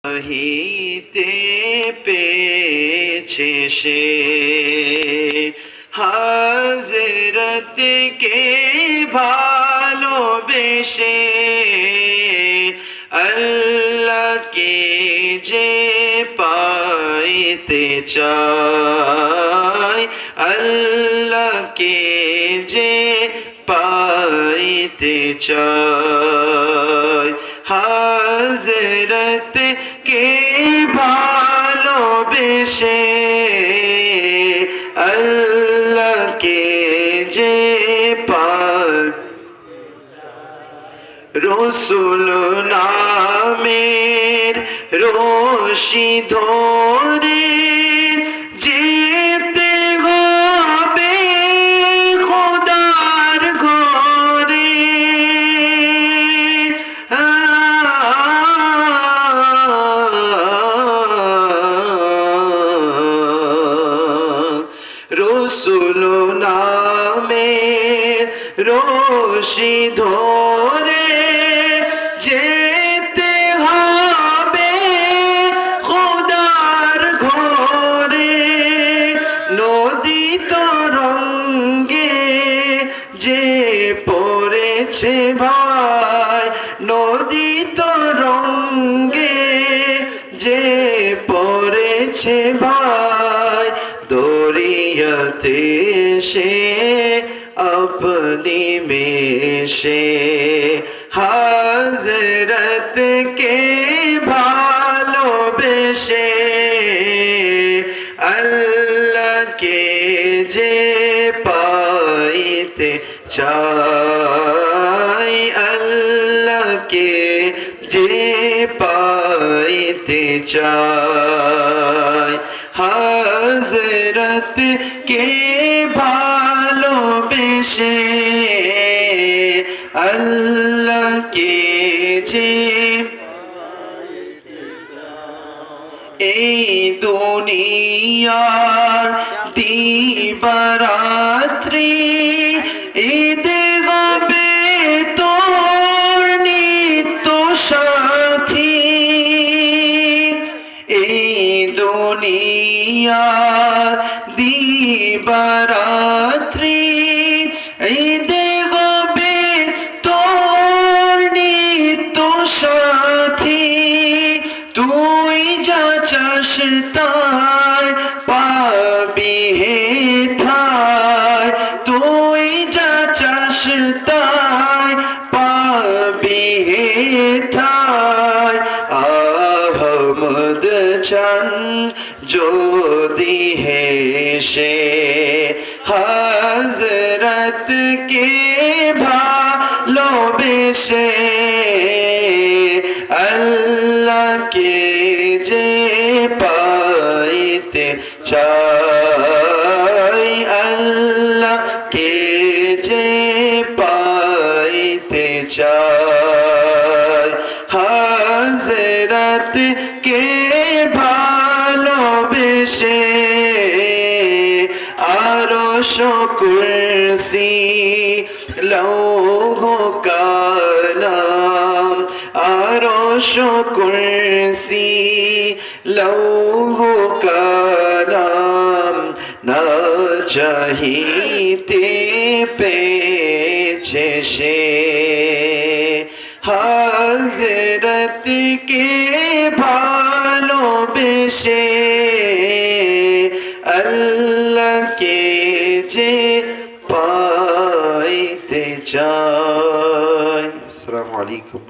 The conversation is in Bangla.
হিতে পেয়েছে সে হযরতকে ভালোবেসে আল্লাহকে যে পাইতে চায় আল্লাহকে যে পাইতে চায় হযরতকে ভালোবেসে আল্লাহকে যে পায় রসুল নামের রশি ধরে যেতে হবে খোদার ঘরে রসুল নামের রশি ধরে যেতে হবে খোদার ঘরে নদী তরঙ্গে যে পড়েছে ভাই নদী তরঙ্গে যে পড়েছে ভাই দরিয়াতে সে अपनी में से हज़रत के भालोबेशे अल्लाह के जे पाइते चाय अल्लाह के जे पाइते चाय हज़रत के ভালোবেসে আল্লাহকে যে এই দুনিয়ার দিবারাত্রি ঈদে হবে তোর নিত্য সাথী এই দুনিয়ার দিবারাত্রি ঈদে হবে তোর নিত্য সাথী তুই যা চাস তাই পাবি হে ঠাই তুই যা চাস তাই পাবি হে ঠাই আহমদ চান যদি হেসে হযরত কে ভালোবেসে আল্লাহকে যে পাইতে চায় আল্লাহকে যে পাইতে চায় হযরত কে ভালোবেসে আরশ কুরসি লৌহ কালাম আরশ কুরসি লৌহ কালাম না চাহিতে পেয়েছে সে হযরত কে ভালোবেসে আল্লাহকে যে পাইতে চায়। আসসালামু আলাইকুম।